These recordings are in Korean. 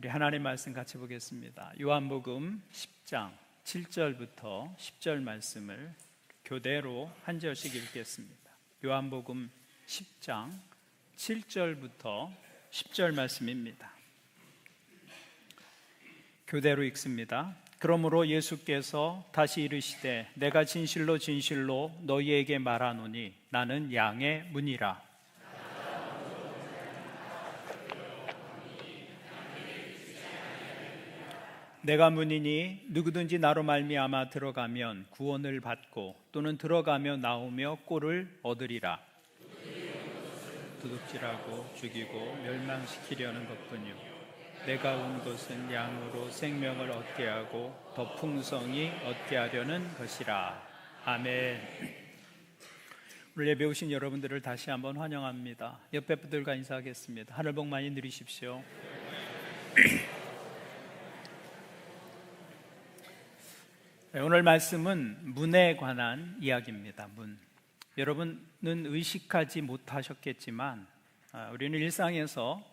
우리 하나님 말씀 같이 보겠습니다. 요한복음 10장 7절부터 10절 말씀을 교대로 한 절씩 읽겠습니다. 요한복음 10장 7절부터 10절 말씀입니다. 교대로 읽습니다. 그러므로 예수께서 다시 이르시되 내가 진실로 진실로 너희에게 말하노니 나는 양의 문이라. 내가 문이니 누구든지 나로 말미암아 들어가면 구원을 받고 또는 들어가며 나오며 꼴을 얻으리라. 도둑질하고 죽이고 멸망시키려는 것뿐이요 내가 온 것은 양으로 생명을 얻게 하고 더 풍성히 얻게 하려는 것이라. 아멘. 오늘 예배 오신 여러분들을 다시 한번 환영합니다. 옆에 분들과 인사하겠습니다. 하늘 복 많이 누리십시오. 오늘 말씀은 문에 관한 이야기입니다. 문. 여러분은 의식하지 못하셨겠지만 우리는 일상에서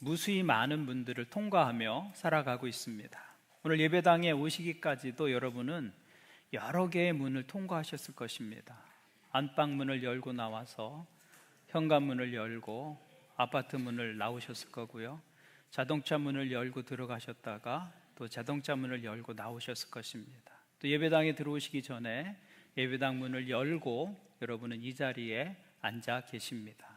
무수히 많은 문들을 통과하며 살아가고 있습니다. 오늘 예배당에 오시기까지도 여러분은 여러 개의 문을 통과하셨을 것입니다. 안방문을 열고 나와서 현관문을 열고 아파트 문을 나오셨을 거고요. 자동차 문을 열고 들어가셨다가 또 자동차 문을 열고 나오셨을 것입니다. 또 예배당에 들어오시기 전에 예배당 문을 열고 여러분은 이 자리에 앉아 계십니다.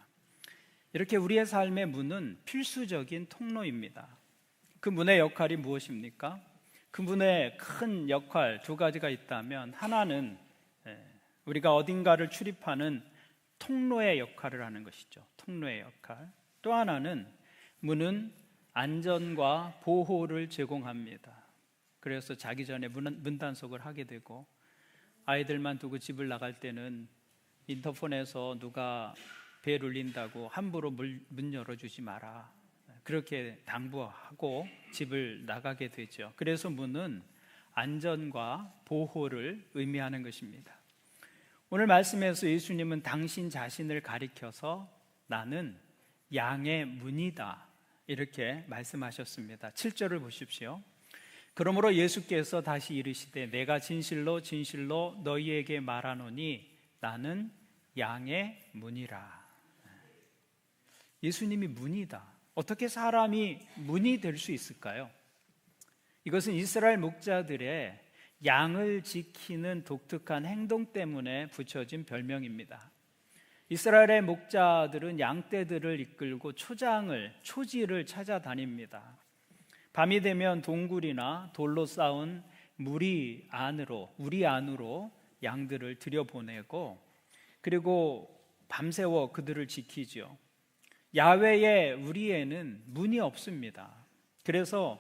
이렇게 우리의 삶의 문은 필수적인 통로입니다. 그 문의 역할이 무엇입니까? 그 문의 큰 역할 두 가지가 있다면, 하나는 우리가 어딘가를 출입하는 통로의 역할을 하는 것이죠. 통로의 역할. 또 하나는 문은 안전과 보호를 제공합니다. 그래서 자기 전에 문 단속을 하게 되고, 아이들만 두고 집을 나갈 때는 인터폰에서 누가 벨 울린다고 함부로 문 열어주지 마라, 그렇게 당부하고 집을 나가게 되죠. 그래서 문은 안전과 보호를 의미하는 것입니다. 오늘 말씀에서 예수님은 당신 자신을 가리켜서 나는 양의 문이다 이렇게 말씀하셨습니다. 7절을 보십시오. 그러므로 예수께서 다시 이르시되 내가 진실로 진실로 너희에게 말하노니 나는 양의 문이라. 예수님이 문이다. 어떻게 사람이 문이 될 수 있을까요? 이것은 이스라엘 목자들의 양을 지키는 독특한 행동 때문에 붙여진 별명입니다. 이스라엘의 목자들은 양떼들을 이끌고 초지를 찾아다닙니다. 밤이 되면 동굴이나 돌로 쌓은 우리 안으로 양들을 들여보내고, 그리고 밤새워 그들을 지키죠. 야외의 우리에는 문이 없습니다. 그래서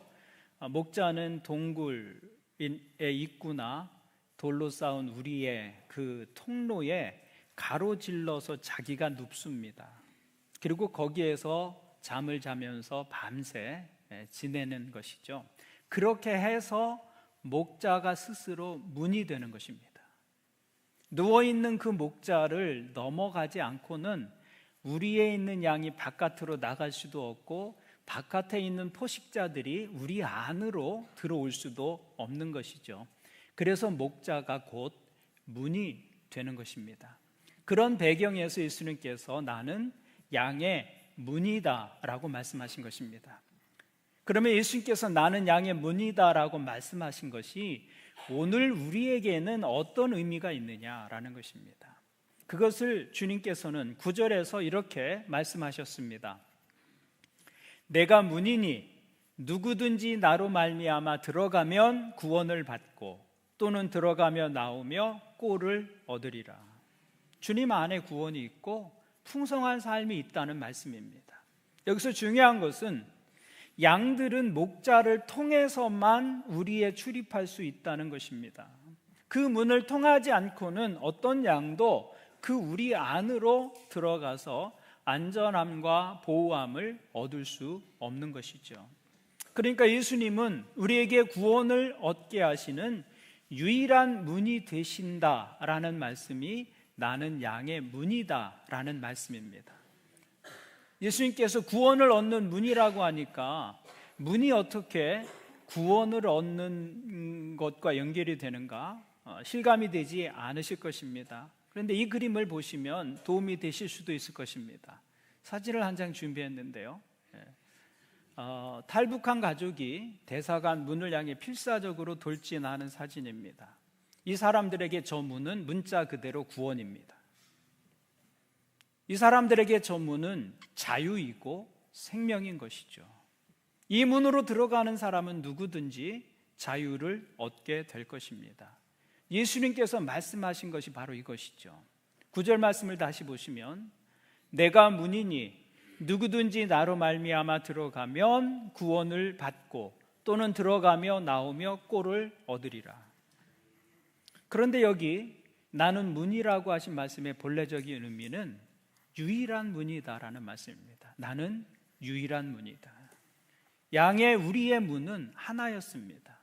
목자는 동굴의 입구나 돌로 쌓은 우리의 그 통로에 가로질러서 자기가 눕습니다. 그리고 거기에서 잠을 자면서 밤새 지내는 것이죠. 그렇게 해서 목자가 스스로 문이 되는 것입니다. 누워있는 그 목자를 넘어가지 않고는 우리에 있는 양이 바깥으로 나갈 수도 없고, 바깥에 있는 포식자들이 우리 안으로 들어올 수도 없는 것이죠. 그래서 목자가 곧 문이 되는 것입니다. 그런 배경에서 예수님께서 나는 양의 문이다 라고 말씀하신 것입니다. 그러면 예수님께서 나는 양의 문이다 라고 말씀하신 것이 오늘 우리에게는 어떤 의미가 있느냐라는 것입니다. 그것을 주님께서는 9절에서 이렇게 말씀하셨습니다. 내가 문이니 누구든지 나로 말미암아 들어가면 구원을 받고 또는 들어가며 나오며 꼴을 얻으리라. 주님 안에 구원이 있고 풍성한 삶이 있다는 말씀입니다. 여기서 중요한 것은 양들은 목자를 통해서만 우리에 출입할 수 있다는 것입니다. 그 문을 통하지 않고는 어떤 양도 그 우리 안으로 들어가서 안전함과 보호함을 얻을 수 없는 것이죠. 그러니까 예수님은 우리에게 구원을 얻게 하시는 유일한 문이 되신다라는 말씀이 나는 양의 문이다라는 말씀입니다. 예수님께서 구원을 얻는 문이라고 하니까 문이 어떻게 구원을 얻는 것과 연결이 되는가 실감이 되지 않으실 것입니다. 그런데 이 그림을 보시면 도움이 되실 수도 있을 것입니다. 사진을 한 장 준비했는데요. 탈북한 가족이 대사관 문을 향해 필사적으로 돌진하는 사진입니다. 이 사람들에게 저 문은 문자 그대로 구원입니다. 이 사람들에게 저 문은 자유이고 생명인 것이죠. 이 문으로 들어가는 사람은 누구든지 자유를 얻게 될 것입니다. 예수님께서 말씀하신 것이 바로 이것이죠. 9절 말씀을 다시 보시면 내가 문이니 누구든지 나로 말미암아 들어가면 구원을 받고 또는 들어가며 나오며 꼴을 얻으리라. 그런데 여기 나는 문이라고 하신 말씀의 본래적인 의미는 유일한 문이다라는 말씀입니다. 나는 유일한 문이다. 양의 우리의 문은 하나였습니다.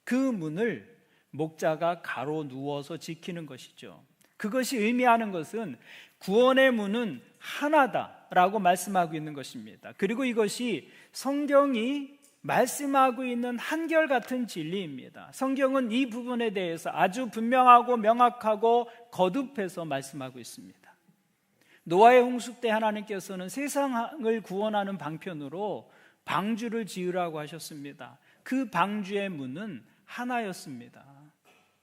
그 문을 목자가 가로 누워서 지키는 것이죠. 그것이 의미하는 것은 구원의 문은 하나다라고 말씀하고 있는 것입니다. 그리고 이것이 성경이 말씀하고 있는 한결같은 진리입니다. 성경은 이 부분에 대해서 아주 분명하고 명확하고 거듭해서 말씀하고 있습니다. 노아의 홍수 때 하나님께서는 세상을 구원하는 방편으로 방주를 지으라고 하셨습니다. 그 방주의 문은 하나였습니다.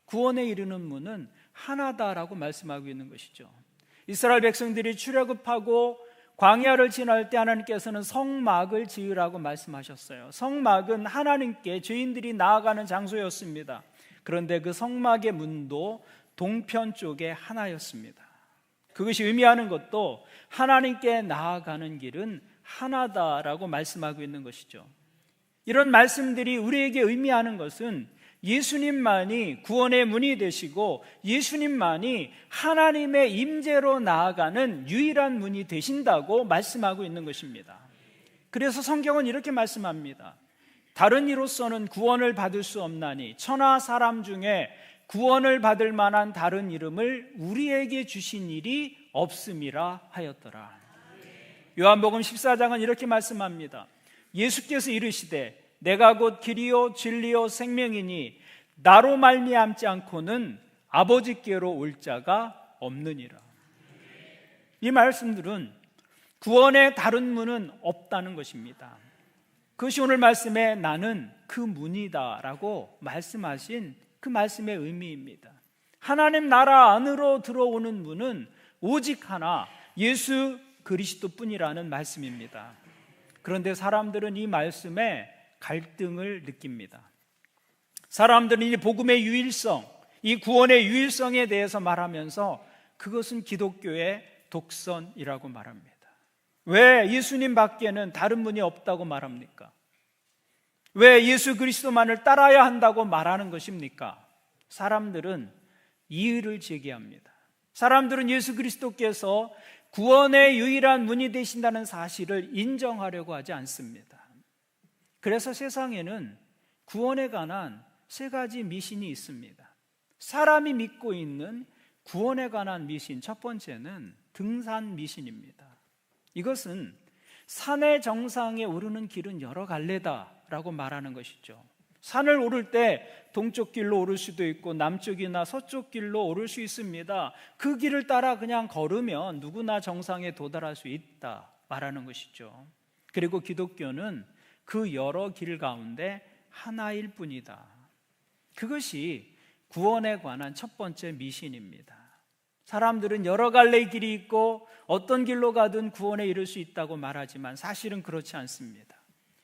구원에 이르는 문은 하나다라고 말씀하고 있는 것이죠. 이스라엘 백성들이 출애굽하고 광야를 지날 때 하나님께서는 성막을 지으라고 말씀하셨어요. 성막은 하나님께 죄인들이 나아가는 장소였습니다. 그런데 그 성막의 문도 동편 쪽에 하나였습니다. 그것이 의미하는 것도 하나님께 나아가는 길은 하나다라고 말씀하고 있는 것이죠. 이런 말씀들이 우리에게 의미하는 것은 예수님만이 구원의 문이 되시고 예수님만이 하나님의 임재로 나아가는 유일한 문이 되신다고 말씀하고 있는 것입니다. 그래서 성경은 이렇게 말씀합니다. 다른 이로서는 구원을 받을 수 없나니 천하 사람 중에 구원을 받을 만한 다른 이름을 우리에게 주신 일이 없음이라 하였더라. 요한복음 14장은 이렇게 말씀합니다. 예수께서 이르시되 내가 곧 길이요 진리요 생명이니 나로 말미암지 않고는 아버지께로 올 자가 없느니라. 이 말씀들은 구원의 다른 문은 없다는 것입니다. 그것이 오늘 말씀에 나는 그 문이다라고 말씀하신 그 말씀의 의미입니다. 하나님 나라 안으로 들어오는 문은 오직 하나 예수 그리스도뿐이라는 말씀입니다. 그런데 사람들은 이 말씀에 갈등을 느낍니다. 사람들은 이 복음의 유일성, 이 구원의 유일성에 대해서 말하면서 그것은 기독교의 독선이라고 말합니다. 왜 예수님 밖에는 다른 문이 없다고 말합니까? 왜 예수 그리스도만을 따라야 한다고 말하는 것입니까? 사람들은 이의를 제기합니다. 사람들은 예수 그리스도께서 구원의 유일한 문이 되신다는 사실을 인정하려고 하지 않습니다. 그래서 세상에는 구원에 관한 세 가지 미신이 있습니다. 사람이 믿고 있는 구원에 관한 미신, 첫 번째는 등산 미신입니다. 이것은 산의 정상에 오르는 길은 여러 갈래다라고 말하는 것이죠. 산을 오를 때 동쪽 길로 오를 수도 있고 남쪽이나 서쪽 길로 오를 수 있습니다. 그 길을 따라 그냥 걸으면 누구나 정상에 도달할 수 있다 말하는 것이죠. 그리고 기독교는 그 여러 길 가운데 하나일 뿐이다. 그것이 구원에 관한 첫 번째 미신입니다. 사람들은 여러 갈래의 길이 있고 어떤 길로 가든 구원에 이를 수 있다고 말하지만 사실은 그렇지 않습니다.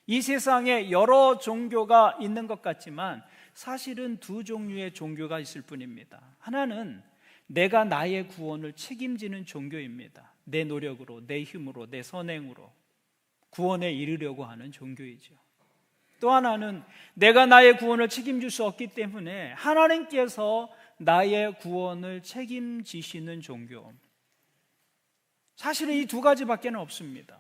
이 세상에 여러 종교가 있는 것 같지만 사실은 두 종류의 종교가 있을 뿐입니다. 하나는 내가 나의 구원을 책임지는 종교입니다. 내 노력으로, 내 힘으로, 내 선행으로 구원에 이르려고 하는 종교이죠. 또 하나는 내가 나의 구원을 책임질 수 없기 때문에 하나님께서 나의 구원을 책임지시는 종교. 사실은 이 두 가지밖에 없습니다.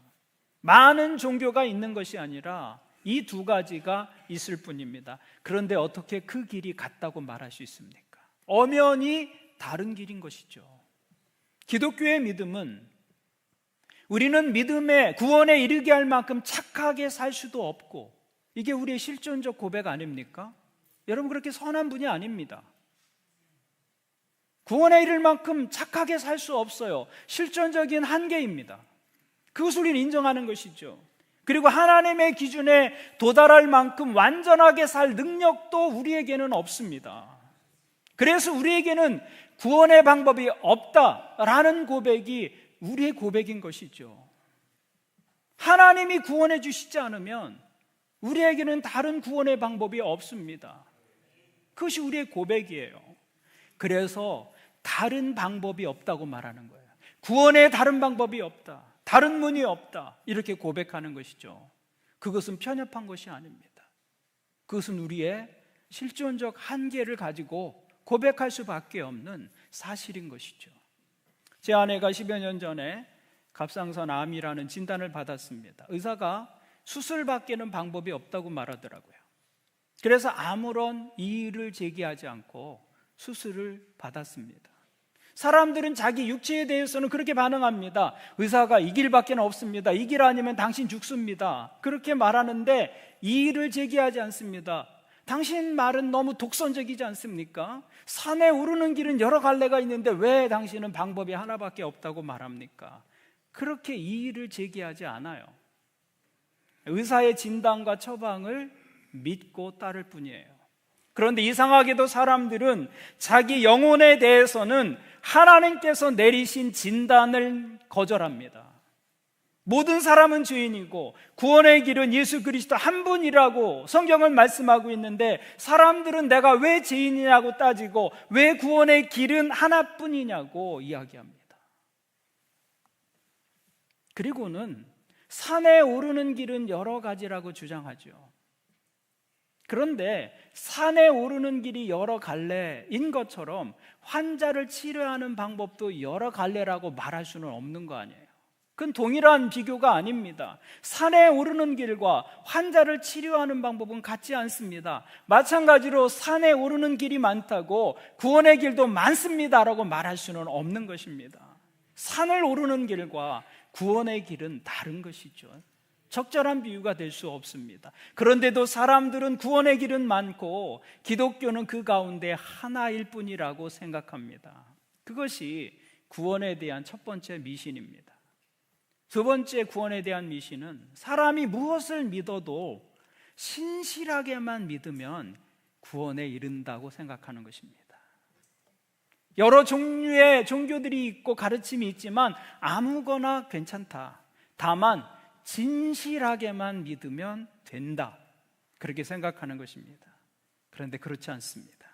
많은 종교가 있는 것이 아니라 이 두 가지가 있을 뿐입니다. 그런데 어떻게 그 길이 같다고 말할 수 있습니까? 엄연히 다른 길인 것이죠. 기독교의 믿음은 우리는 믿음의 구원에 이르게 할 만큼 착하게 살 수도 없고 이게 우리의 실존적 고백 아닙니까? 여러분, 그렇게 선한 분이 아닙니다. 구원에 이를 만큼 착하게 살 수 없어요. 실존적인 한계입니다. 그것을 우리는 인정하는 것이죠. 그리고 하나님의 기준에 도달할 만큼 완전하게 살 능력도 우리에게는 없습니다. 그래서 우리에게는 구원의 방법이 없다라는 고백이 우리의 고백인 것이죠. 하나님이 구원해 주시지 않으면 우리에게는 다른 구원의 방법이 없습니다. 그것이 우리의 고백이에요. 그래서 다른 방법이 없다고 말하는 거예요. 구원의 다른 방법이 없다, 다른 문이 없다, 이렇게 고백하는 것이죠. 그것은 편협한 것이 아닙니다. 그것은 우리의 실존적 한계를 가지고 고백할 수밖에 없는 사실인 것이죠. 제 아내가 10여 년 전에 갑상선 암이라는 진단을 받았습니다. 의사가 수술밖에는 방법이 없다고 말하더라고요. 그래서 아무런 이의를 제기하지 않고 수술을 받았습니다. 사람들은 자기 육체에 대해서는 그렇게 반응합니다. 의사가 이 길밖에 없습니다. 이 길 아니면 당신 죽습니다. 그렇게 말하는데 이의를 제기하지 않습니다. 당신 말은 너무 독선적이지 않습니까? 산에 오르는 길은 여러 갈래가 있는데 왜 당신은 방법이 하나밖에 없다고 말합니까? 그렇게 이의를 제기하지 않아요. 의사의 진단과 처방을 믿고 따를 뿐이에요. 그런데 이상하게도 사람들은 자기 영혼에 대해서는 하나님께서 내리신 진단을 거절합니다. 모든 사람은 죄인이고 구원의 길은 예수 그리스도 한 분이라고 성경은 말씀하고 있는데, 사람들은 내가 왜 죄인이냐고 따지고 왜 구원의 길은 하나뿐이냐고 이야기합니다. 그리고는 산에 오르는 길은 여러 가지라고 주장하죠. 그런데 산에 오르는 길이 여러 갈래인 것처럼 환자를 치료하는 방법도 여러 갈래라고 말할 수는 없는 거 아니에요. 그건 동일한 비교가 아닙니다. 산에 오르는 길과 환자를 치료하는 방법은 같지 않습니다. 마찬가지로 산에 오르는 길이 많다고 구원의 길도 많습니다라고 말할 수는 없는 것입니다. 산을 오르는 길과 구원의 길은 다른 것이죠. 적절한 비유가 될 수 없습니다. 그런데도 사람들은 구원의 길은 많고 기독교는 그 가운데 하나일 뿐이라고 생각합니다. 그것이 구원에 대한 첫 번째 미신입니다. 두 번째 구원에 대한 미신은 사람이 무엇을 믿어도 신실하게만 믿으면 구원에 이른다고 생각하는 것입니다. 여러 종류의 종교들이 있고 가르침이 있지만 아무거나 괜찮다. 다만 진실하게만 믿으면 된다. 그렇게 생각하는 것입니다. 그런데 그렇지 않습니다.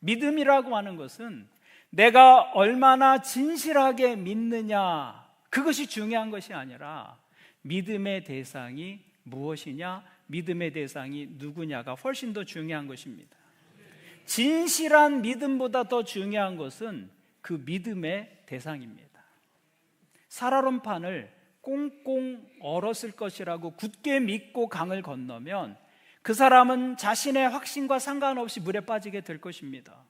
믿음이라고 하는 것은 내가 얼마나 진실하게 믿느냐, 그것이 중요한 것이 아니라 믿음의 대상이 무엇이냐, 믿음의 대상이 누구냐가 훨씬 더 중요한 것입니다. 진실한 믿음보다 더 중요한 것은 그 믿음의 대상입니다. 살얼음판을 꽁꽁 얼었을 것이라고 굳게 믿고 강을 건너면 그 사람은 자신의 확신과 상관없이 물에 빠지게 될 것입니다.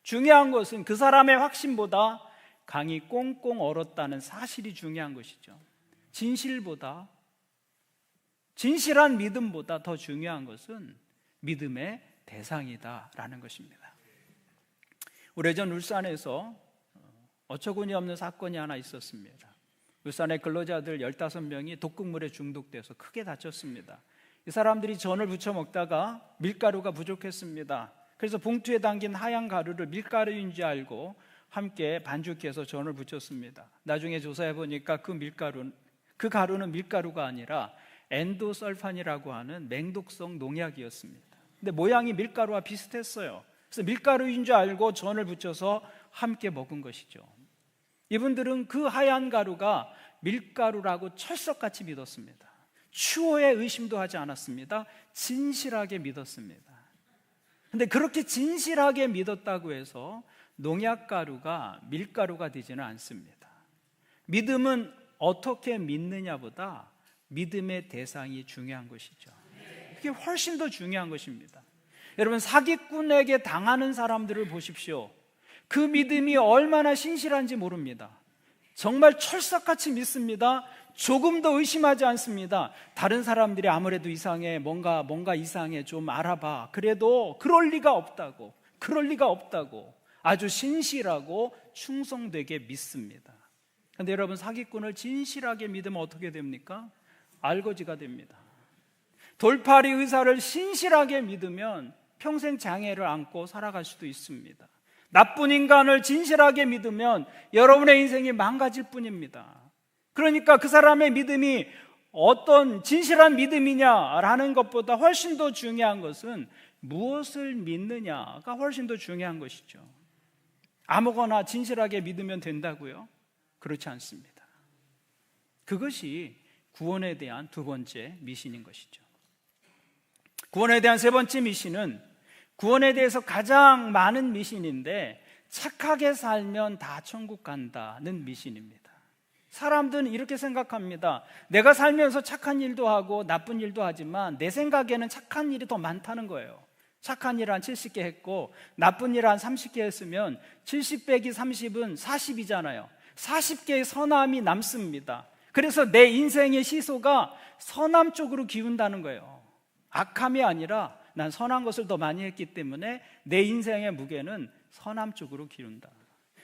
중요한 것은 그 사람의 확신보다 강이 꽁꽁 얼었다는 사실이 중요한 것이죠. 진실한 믿음보다 더 중요한 것은 믿음의 대상이다라는 것입니다. 오래전 울산에서 어처구니 없는 사건이 하나 있었습니다. 울산의 근로자들 15명이 독극물에 중독돼서 크게 다쳤습니다. 이 사람들이 전을 부쳐 먹다가 밀가루가 부족했습니다. 그래서 봉투에 담긴 하얀 가루를 밀가루인 줄 알고 함께 반죽해서 전을 부쳤습니다. 나중에 조사해 보니까 그 가루는 밀가루가 아니라 엔도설판이라고 하는 맹독성 농약이었습니다. 근데 모양이 밀가루와 비슷했어요. 그래서 밀가루인 줄 알고 전을 부쳐서 함께 먹은 것이죠. 이분들은 그 하얀 가루가 밀가루라고 철석같이 믿었습니다. 추호의 의심도 하지 않았습니다. 진실하게 믿었습니다. 그런데 그렇게 진실하게 믿었다고 해서 농약가루가 밀가루가 되지는 않습니다. 믿음은 어떻게 믿느냐보다 믿음의 대상이 중요한 것이죠. 그게 훨씬 더 중요한 것입니다. 여러분, 사기꾼에게 당하는 사람들을 보십시오. 그 믿음이 얼마나 신실한지 모릅니다. 정말 철석같이 믿습니다. 조금 더 의심하지 않습니다. 다른 사람들이 아무래도 이상해, 뭔가 이상해, 좀 알아봐. 그래도 그럴 리가 없다고 아주 신실하고 충성되게 믿습니다. 그런데 여러분, 사기꾼을 진실하게 믿으면 어떻게 됩니까? 알거지가 됩니다. 돌팔이 의사를 신실하게 믿으면 평생 장애를 안고 살아갈 수도 있습니다. 나쁜 인간을 진실하게 믿으면 여러분의 인생이 망가질 뿐입니다. 그러니까 그 사람의 믿음이 어떤 진실한 믿음이냐라는 것보다 훨씬 더 중요한 것은 무엇을 믿느냐가 훨씬 더 중요한 것이죠. 아무거나 진실하게 믿으면 된다고요? 그렇지 않습니다. 그것이 구원에 대한 두 번째 미신인 것이죠. 구원에 대한 세 번째 미신은 구원에 대해서 가장 많은 미신인데, 착하게 살면 다 천국 간다는 미신입니다. 사람들은 이렇게 생각합니다. 내가 살면서 착한 일도 하고 나쁜 일도 하지만 내 생각에는 착한 일이 더 많다는 거예요. 착한 일 한 70개 했고 나쁜 일 한 30개 했으면 70 빼기 30은 40이잖아요. 40개의 선함이 남습니다. 그래서 내 인생의 시소가 선함 쪽으로 기운다는 거예요. 악함이 아니라 난 선한 것을 더 많이 했기 때문에 내 인생의 무게는 선함 쪽으로 기운다.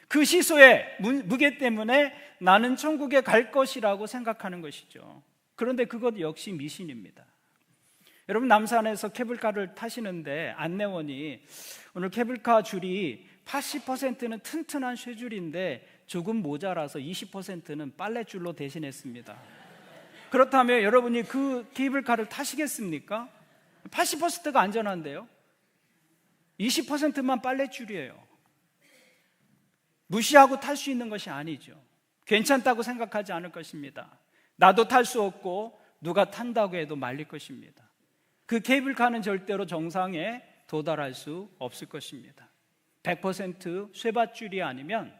그 시소의 무게 때문에 나는 천국에 갈 것이라고 생각하는 것이죠. 그런데 그것 역시 미신입니다. 여러분, 남산에서 케이블카를 타시는데 안내원이 오늘 케이블카 줄이 80%는 튼튼한 쇠줄인데 조금 모자라서 20%는 빨랫줄로 대신했습니다. 그렇다면 여러분이 그 케이블카를 타시겠습니까? 80%가 안전한데요, 20%만 빨랫줄이에요. 무시하고 탈 수 있는 것이 아니죠. 괜찮다고 생각하지 않을 것입니다. 나도 탈 수 없고 누가 탄다고 해도 말릴 것입니다. 그 케이블카는 절대로 정상에 도달할 수 없을 것입니다. 100% 쇠밧줄이 아니면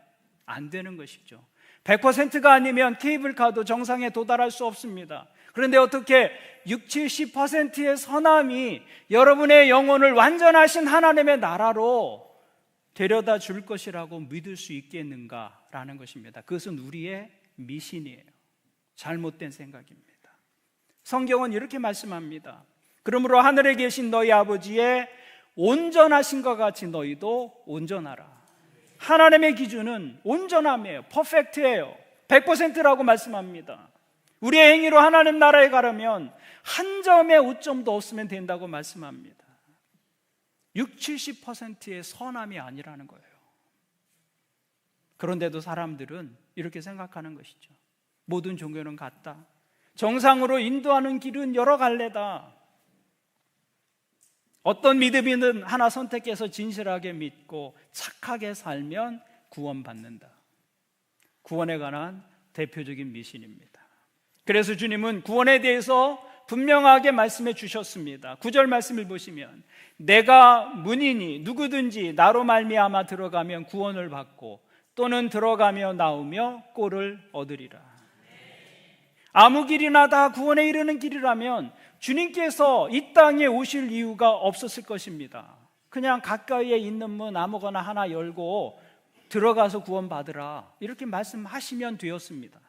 안 되는 것이죠. 100%가 아니면 케이블카도 정상에 도달할 수 없습니다. 그런데 어떻게 60, 70%의 선함이 여러분의 영혼을 완전하신 하나님의 나라로 데려다 줄 것이라고 믿을 수 있겠는가라는 것입니다. 그것은 우리의 미신이에요. 잘못된 생각입니다. 성경은 이렇게 말씀합니다. 그러므로 하늘에 계신 너희 아버지의 온전하신 것 같이 너희도 온전하라. 하나님의 기준은 온전함이에요. 퍼펙트예요. 100%라고 말씀합니다. 우리의 행위로 하나님 나라에 가려면 한 점의 오점도 없으면 된다고 말씀합니다. 60, 70%의 선함이 아니라는 거예요. 그런데도 사람들은 이렇게 생각하는 것이죠. 모든 종교는 같다. 정상으로 인도하는 길은 여러 갈래다. 어떤 믿음이든 하나 선택해서 진실하게 믿고 착하게 살면 구원받는다. 구원에 관한 대표적인 미신입니다. 그래서 주님은 구원에 대해서 분명하게 말씀해 주셨습니다. 9절 말씀을 보시면 내가 문이니 누구든지 나로 말미암아 들어가면 구원을 받고 또는 들어가며 나오며 꼴을 얻으리라. 아무 길이나 다 구원에 이르는 길이라면 주님께서 이 땅에 오실 이유가 없었을 것입니다. 그냥 가까이에 있는 문 아무거나 하나 열고 들어가서 구원받으라 이렇게 말씀하시면 되었습니다.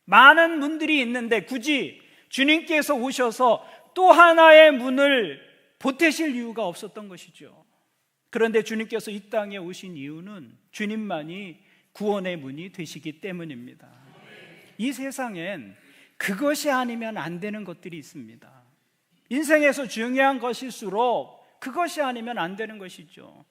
많은 문들이 있는데 굳이 주님께서 오셔서 또 하나의 문을 보태실 이유가 없었던 것이죠. 그런데 주님께서 이 땅에 오신 이유는 주님만이 구원의 문이 되시기 때문입니다. 이 세상엔 그것이 아니면 안 되는 것들이 있습니다. 인생에서 중요한 것일수록 그것이 아니면 안 되는 것이죠.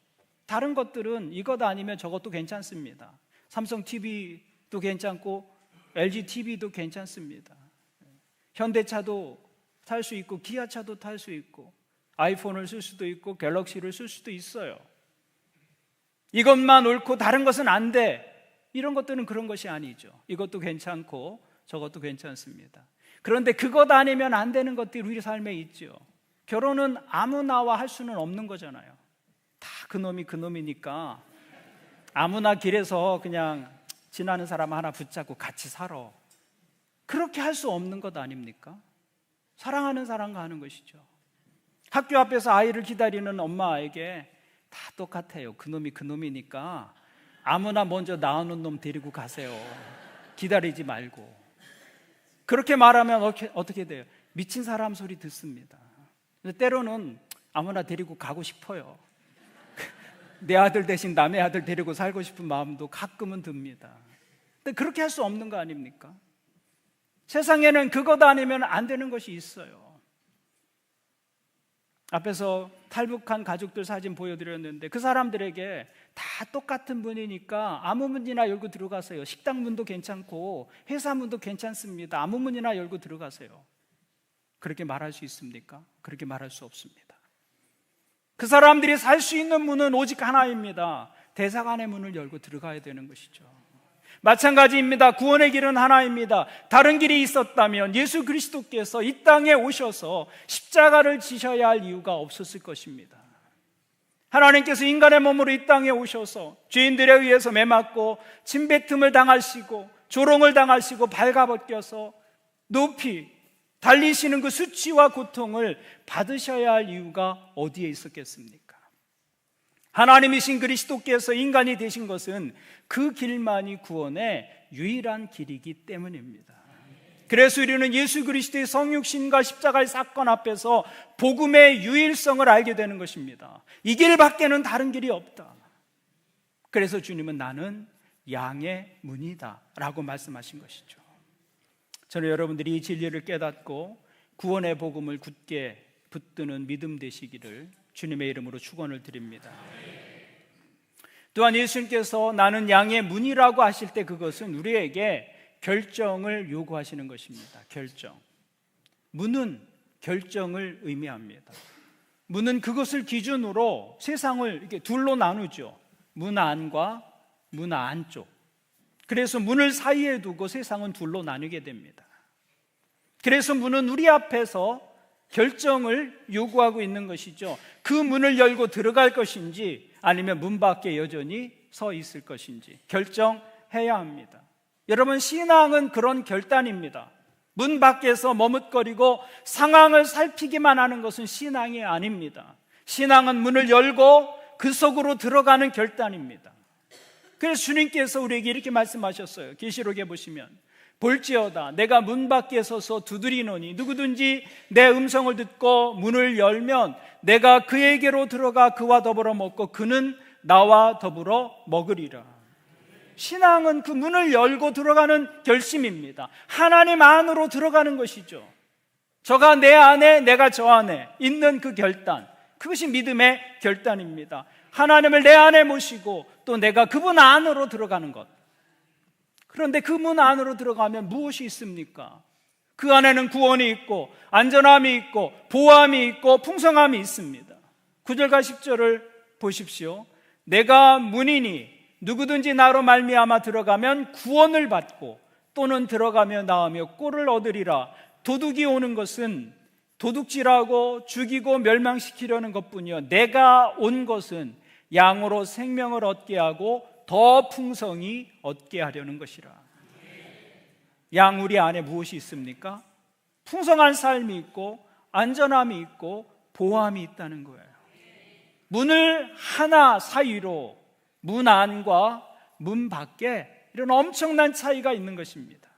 다른 것들은 이것 아니면 저것도 괜찮습니다. 삼성 TV도 괜찮고 LG TV도 괜찮습니다. 현대차도 탈 수 있고 기아차도 탈 수 있고 아이폰을 쓸 수도 있고 갤럭시를 쓸 수도 있어요. 이것만 옳고 다른 것은 안 돼. 이런 것들은 그런 것이 아니죠. 이것도 괜찮고 저것도 괜찮습니다. 그런데 그것 아니면 안 되는 것들이 우리 삶에 있죠. 결혼은 아무나와 할 수는 없는 거잖아요. 다 그놈이 그놈이니까 아무나 길에서 그냥 지나는 사람 하나 붙잡고 같이 살아. 그렇게 할 수 없는 것 아닙니까? 사랑하는 사람과 하는 것이죠. 학교 앞에서 아이를 기다리는 엄마에게 다 똑같아요. 그놈이 그놈이니까 아무나 먼저 낳아놓은 놈 데리고 가세요. 기다리지 말고. 그렇게 말하면 어떻게 돼요? 미친 사람 소리 듣습니다. 때로는 아무나 데리고 가고 싶어요. 내 아들 대신 남의 아들 데리고 살고 싶은 마음도 가끔은 듭니다. 근데 그렇게 할 수 없는 거 아닙니까? 세상에는 그것 아니면 안 되는 것이 있어요. 앞에서 탈북한 가족들 사진 보여드렸는데 그 사람들에게 다 똑같은 문이니까 아무 문이나 열고 들어가세요. 식당 문도 괜찮고 회사 문도 괜찮습니다. 아무 문이나 열고 들어가세요. 그렇게 말할 수 있습니까? 그렇게 말할 수 없습니다. 그 사람들이 살 수 있는 문은 오직 하나입니다. 대사관의 문을 열고 들어가야 되는 것이죠. 마찬가지입니다. 구원의 길은 하나입니다. 다른 길이 있었다면 예수 그리스도께서 이 땅에 오셔서 십자가를 지셔야 할 이유가 없었을 것입니다. 하나님께서 인간의 몸으로 이 땅에 오셔서 죄인들에 의해서 매맞고 침뱉음을 당하시고 조롱을 당하시고 발가벗겨서 높이 달리시는 그 수치와 고통을 받으셔야 할 이유가 어디에 있었겠습니까? 하나님이신 그리스도께서 인간이 되신 것은 그 길만이 구원의 유일한 길이기 때문입니다. 그래서 우리는 예수 그리스도의 성육신과 십자가의 사건 앞에서 복음의 유일성을 알게 되는 것입니다. 이 길 밖에는 다른 길이 없다. 그래서 주님은 나는 양의 문이다 라고 말씀하신 것이죠. 저는 여러분들이 이 진리를 깨닫고 구원의 복음을 굳게 붙드는 믿음 되시기를 주님의 이름으로 축원을 드립니다. 또한 예수님께서 나는 양의 문이라고 하실 때 그것은 우리에게 결정을 요구하시는 것입니다. 결정. 문은 결정을 의미합니다. 문은 그것을 기준으로 세상을 이렇게 둘로 나누죠. 문 안과 문 안쪽. 그래서 문을 사이에 두고 세상은 둘로 나뉘게 됩니다. 그래서 문은 우리 앞에서 결정을 요구하고 있는 것이죠. 그 문을 열고 들어갈 것인지 아니면 문 밖에 여전히 서 있을 것인지 결정해야 합니다. 여러분, 신앙은 그런 결단입니다. 문 밖에서 머뭇거리고 상황을 살피기만 하는 것은 신앙이 아닙니다. 신앙은 문을 열고 그 속으로 들어가는 결단입니다. 그래서 주님께서 우리에게 이렇게 말씀하셨어요. 계시록에 보시면 볼지어다 내가 문 밖에 서서 두드리노니 누구든지 내 음성을 듣고 문을 열면 내가 그에게로 들어가 그와 더불어 먹고 그는 나와 더불어 먹으리라. 신앙은 그 문을 열고 들어가는 결심입니다. 하나님 안으로 들어가는 것이죠. 저가 내 안에 내가 저 안에 있는 그 결단, 그것이 믿음의 결단입니다. 하나님을 내 안에 모시고 또 내가 그분 안으로 들어가는 것. 그런데 그 문 안으로 들어가면 무엇이 있습니까? 그 안에는 구원이 있고 안전함이 있고 보호함이 있고 풍성함이 있습니다. 9절과 10절을 보십시오. 내가 문이니 누구든지 나로 말미암아 들어가면 구원을 받고 또는 들어가며 나오며 꼴을 얻으리라. 도둑이 오는 것은 도둑질하고 죽이고 멸망시키려는 것뿐이요 내가 온 것은 양으로 생명을 얻게 하고 더 풍성히 얻게 하려는 것이라. 양 우리 안에 무엇이 있습니까? 풍성한 삶이 있고 안전함이 있고 보호함이 있다는 거예요. 문을 하나 사이로 문 안과 문 밖에 이런 엄청난 차이가 있는 것입니다.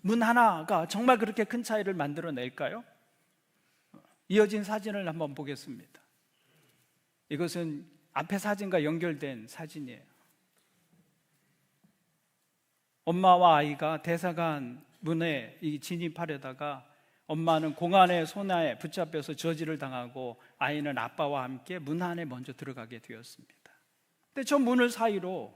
문 하나가 정말 그렇게 큰 차이를 만들어낼까요? 이어진 사진을 한번 보겠습니다. 이것은 앞에 사진과 연결된 사진이에요. 엄마와 아이가 대사관 문에 진입하려다가 엄마는 공안의 손에 붙잡혀서 저지를 당하고 아이는 아빠와 함께 문 안에 먼저 들어가게 되었습니다. 근데 저 문을 사이로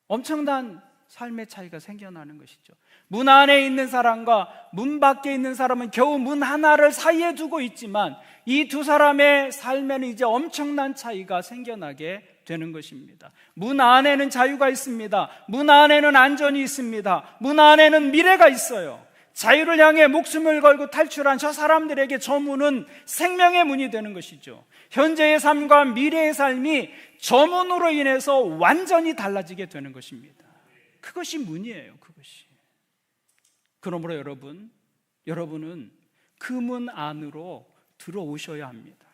엄청난 삶의 차이가 생겨나는 것이죠. 문 안에 있는 사람과 문 밖에 있는 사람은 겨우 문 하나를 사이에 두고 있지만 이 두 사람의 삶에는 이제 엄청난 차이가 생겨나게 되는 것입니다. 문 안에는 자유가 있습니다. 문 안에는 안전이 있습니다. 문 안에는 미래가 있어요. 자유를 향해 목숨을 걸고 탈출한 저 사람들에게 저 문은 생명의 문이 되는 것이죠. 현재의 삶과 미래의 삶이 저 문으로 인해서 완전히 달라지게 되는 것입니다. 그것이 문이에요. 그것이. 그러므로 여러분은 그 문 안으로 들어오셔야 합니다.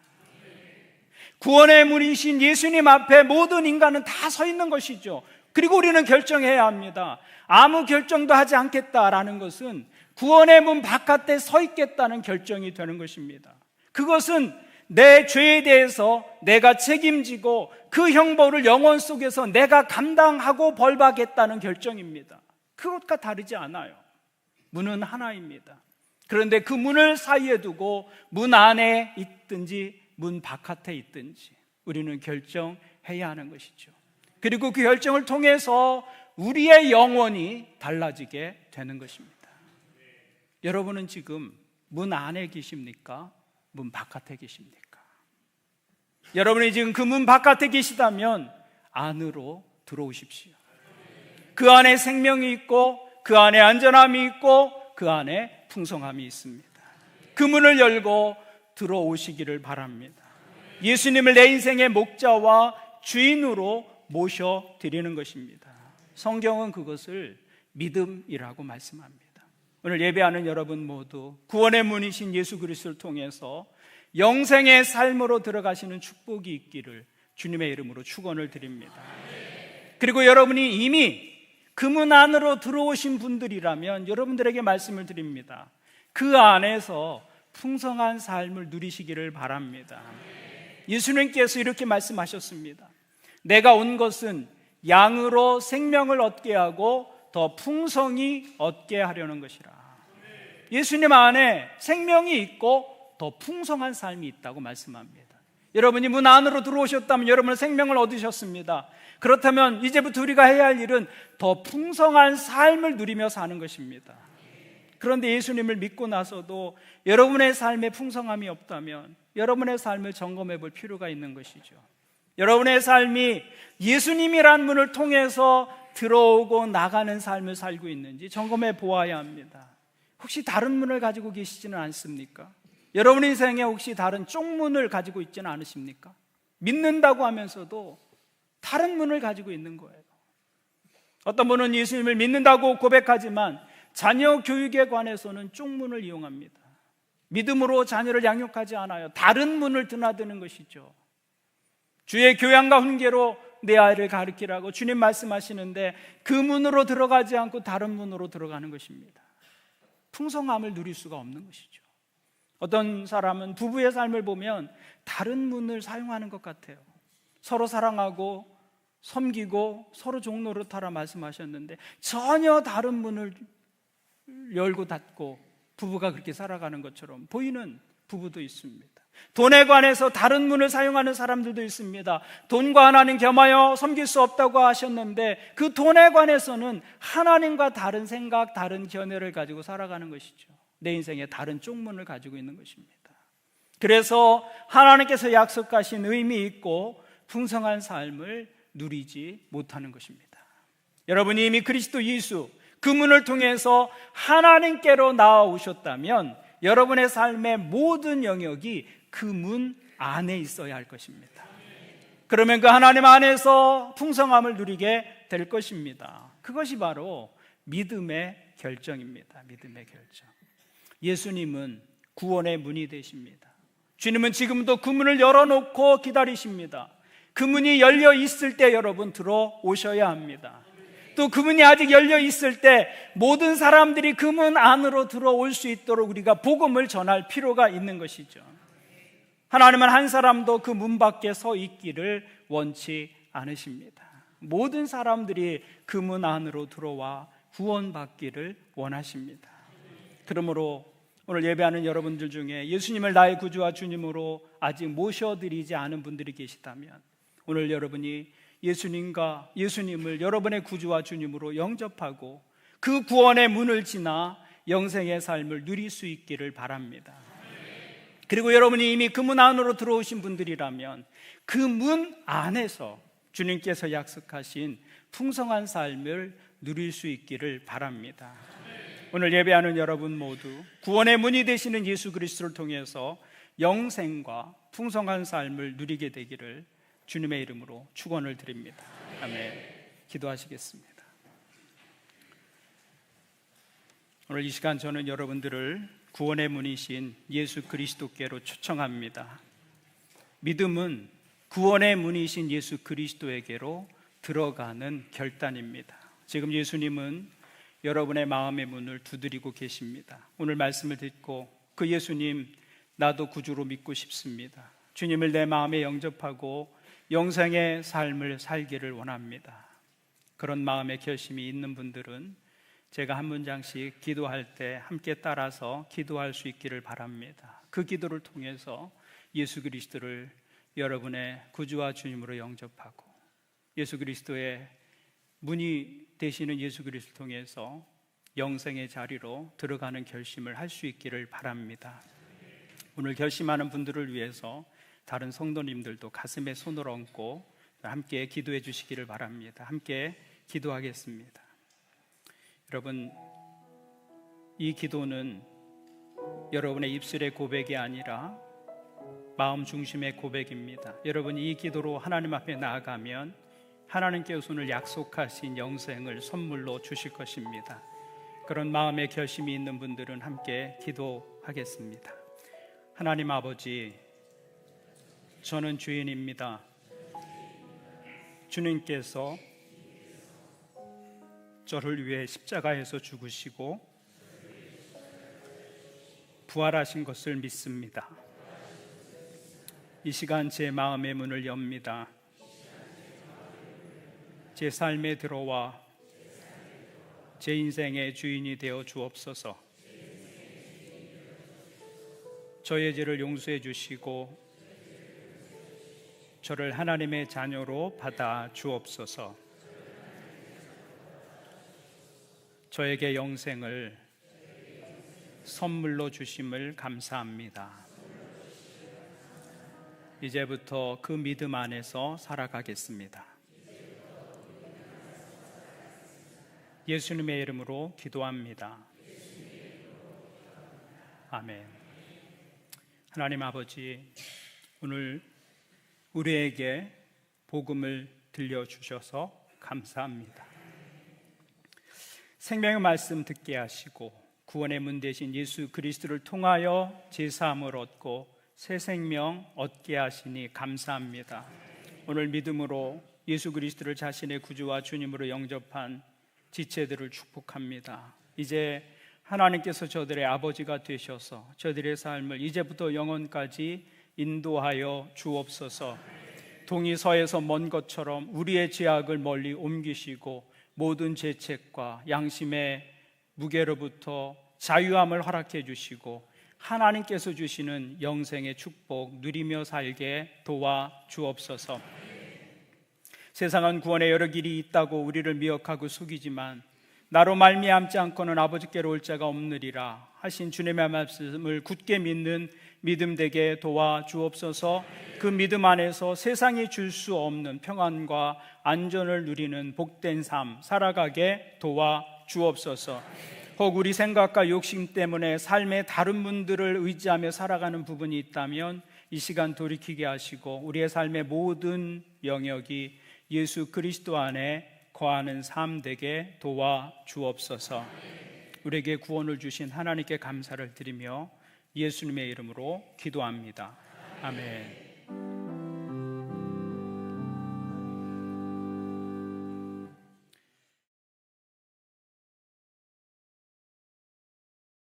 구원의 문이신 예수님 앞에 모든 인간은 다 서 있는 것이죠. 그리고 우리는 결정해야 합니다. 아무 결정도 하지 않겠다라는 것은 구원의 문 바깥에 서 있겠다는 결정이 되는 것입니다. 그것은 내 죄에 대해서 내가 책임지고 그 형벌을 영혼 속에서 내가 감당하고 벌받겠다는 결정입니다. 그것과 다르지 않아요. 문은 하나입니다. 그런데 그 문을 사이에 두고 문 안에 있든지 문 바깥에 있든지 우리는 결정해야 하는 것이죠. 그리고 그 결정을 통해서 우리의 영혼이 달라지게 되는 것입니다. 여러분은 지금 문 안에 계십니까? 문 바깥에 계십니까? 여러분이 지금 그 문 바깥에 계시다면 안으로 들어오십시오. 그 안에 생명이 있고 그 안에 안전함이 있고 그 안에 풍성함이 있습니다. 그 문을 열고 들어오시기를 바랍니다. 예수님을 내 인생의 목자와 주인으로 모셔드리는 것입니다. 성경은 그것을 믿음이라고 말씀합니다. 오늘 예배하는 여러분 모두 구원의 문이신 예수 그리스도를 통해서 영생의 삶으로 들어가시는 축복이 있기를 주님의 이름으로 축원을 드립니다. 그리고 여러분이 이미 그 문 안으로 들어오신 분들이라면 여러분들에게 말씀을 드립니다. 그 안에서 풍성한 삶을 누리시기를 바랍니다. 예수님께서 이렇게 말씀하셨습니다. 내가 온 것은 양으로 생명을 얻게 하고 더 풍성히 얻게 하려는 것이라. 예수님 안에 생명이 있고 더 풍성한 삶이 있다고 말씀합니다. 여러분이 문 안으로 들어오셨다면 여러분은 생명을 얻으셨습니다. 그렇다면 이제부터 우리가 해야 할 일은 더 풍성한 삶을 누리며 사는 것입니다. 그런데 예수님을 믿고 나서도 여러분의 삶에 풍성함이 없다면 여러분의 삶을 점검해 볼 필요가 있는 것이죠. 여러분의 삶이 예수님이란 문을 통해서 들어오고 나가는 삶을 살고 있는지 점검해 보아야 합니다. 혹시 다른 문을 가지고 계시지는 않습니까? 여러분 인생에 혹시 다른 쪽문을 가지고 있지는 않으십니까? 믿는다고 하면서도 다른 문을 가지고 있는 거예요. 어떤 분은 예수님을 믿는다고 고백하지만 자녀 교육에 관해서는 쪽문을 이용합니다. 믿음으로 자녀를 양육하지 않아요. 다른 문을 드나드는 것이죠. 주의 교양과 훈계로 내 아이를 가르치라고 주님 말씀하시는데 그 문으로 들어가지 않고 다른 문으로 들어가는 것입니다. 풍성함을 누릴 수가 없는 것이죠. 어떤 사람은 부부의 삶을 보면 다른 문을 사용하는 것 같아요. 서로 사랑하고 섬기고 서로 종노릇하라 말씀하셨는데 전혀 다른 문을 열고 닫고 부부가 그렇게 살아가는 것처럼 보이는 부부도 있습니다. 돈에 관해서 다른 문을 사용하는 사람들도 있습니다. 돈과 하나님 겸하여 섬길 수 없다고 하셨는데 그 돈에 관해서는 하나님과 다른 생각, 다른 견해를 가지고 살아가는 것이죠. 내 인생에 다른 쪽문을 가지고 있는 것입니다. 그래서 하나님께서 약속하신 의미 있고 풍성한 삶을 누리지 못하는 것입니다. 여러분이 이미 그리스도 예수 그 문을 통해서 하나님께로 나아오셨다면 여러분의 삶의 모든 영역이 그 문 안에 있어야 할 것입니다. 그러면 그 하나님 안에서 풍성함을 누리게 될 것입니다. 그것이 바로 믿음의 결정입니다. 믿음의 결정. 예수님은 구원의 문이 되십니다. 주님은 지금도 그 문을 열어놓고 기다리십니다. 그 문이 열려 있을 때 여러분 들어오셔야 합니다. 또 그 문이 아직 열려 있을 때 모든 사람들이 그 문 안으로 들어올 수 있도록 우리가 복음을 전할 필요가 있는 것이죠. 하나님은 한 사람도 그 문 밖에 서 있기를 원치 않으십니다. 모든 사람들이 그 문 안으로 들어와 구원받기를 원하십니다. 그러므로 오늘 예배하는 여러분들 중에 예수님을 나의 구주와 주님으로 아직 모셔드리지 않은 분들이 계시다면 오늘 여러분이 예수님을 여러분의 구주와 주님으로 영접하고 그 구원의 문을 지나 영생의 삶을 누릴 수 있기를 바랍니다. 그리고 여러분이 이미 그 문 안으로 들어오신 분들이라면 그 문 안에서 주님께서 약속하신 풍성한 삶을 누릴 수 있기를 바랍니다. 오늘 예배하는 여러분 모두 구원의 문이 되시는 예수 그리스도를 통해서 영생과 풍성한 삶을 누리게 되기를 주님의 이름으로 축원을 드립니다. 아멘. 기도하시겠습니다. 오늘 이 시간 저는 여러분들을 구원의 문이신 예수 그리스도께로 초청합니다. 믿음은 구원의 문이신 예수 그리스도에게로 들어가는 결단입니다. 지금 예수님은 여러분의 마음의 문을 두드리고 계십니다. 오늘 말씀을 듣고 그 예수님, 나도 구주로 믿고 싶습니다. 주님을 내 마음에 영접하고 영생의 삶을 살기를 원합니다. 그런 마음의 결심이 있는 분들은 제가 한 문장씩 기도할 때 함께 따라서 기도할 수 있기를 바랍니다. 그 기도를 통해서 예수 그리스도를 여러분의 구주와 주님으로 영접하고 예수 그리스도의 문이 되시는 예수 그리스도를 통해서 영생의 자리로 들어가는 결심을 할 수 있기를 바랍니다. 오늘 결심하는 분들을 위해서 다른 성도님들도 가슴에 손을 얹고 함께 기도해 주시기를 바랍니다. 함께 기도하겠습니다. 여러분, 이 기도는 여러분의 입술의 고백이 아니라 마음 중심의 고백입니다. 여러분이 이 기도로 하나님 앞에 나아가면 하나님께서 오늘 약속하신 영생을 선물로 주실 것입니다. 그런 마음의 결심이 있는 분들은 함께 기도하겠습니다. 하나님 아버지, 저는 주인입니다. 주님께서 저를 위해 십자가에서 죽으시고 부활하신 것을 믿습니다. 이 시간 제 마음의 문을 엽니다. 제 삶에 들어와 제 인생의 주인이 되어 주옵소서. 저의 죄를 용서해 주시고 저를 하나님의 자녀로 받아 주옵소서. 저에게 영생을 선물로 주심을 감사합니다. 이제부터 그 믿음 안에서 살아가겠습니다. 예수님의 이름으로 기도합니다. 아멘. 하나님 아버지, 오늘 우리에게 복음을 들려주셔서 감사합니다. 생명의 말씀 듣게 하시고 구원의 문 되신 예수 그리스도를 통하여 제사함을 얻고 새 생명 얻게 하시니 감사합니다. 오늘 믿음으로 예수 그리스도를 자신의 구주와 주님으로 영접한 지체들을 축복합니다. 이제 하나님께서 저들의 아버지가 되셔서 저들의 삶을 이제부터 영원까지 인도하여 주옵소서. 동이 서에서 먼 것처럼 우리의 죄악을 멀리 옮기시고 모든 죄책과 양심의 무게로부터 자유함을 허락해 주시고 하나님께서 주시는 영생의 축복 누리며 살게 도와 주옵소서. 세상은 구원의 여러 길이 있다고 우리를 미혹하고 속이지만 나로 말미암지 않고는 아버지께로 올 자가 없느리라 하신 주님의 말씀을 굳게 믿는 믿음 되게 도와 주옵소서. 그 믿음 안에서 세상이 줄 수 없는 평안과 안전을 누리는 복된 삶 살아가게 도와 주옵소서. 혹 우리 생각과 욕심 때문에 삶의 다른 분들을 의지하며 살아가는 부분이 있다면 이 시간 돌이키게 하시고 우리의 삶의 모든 영역이 예수 그리스도 안에 거하는 삶 되게 도와 주옵소서. 우리에게 구원을 주신 하나님께 감사를 드리며 예수님의 이름으로 기도합니다. 아멘.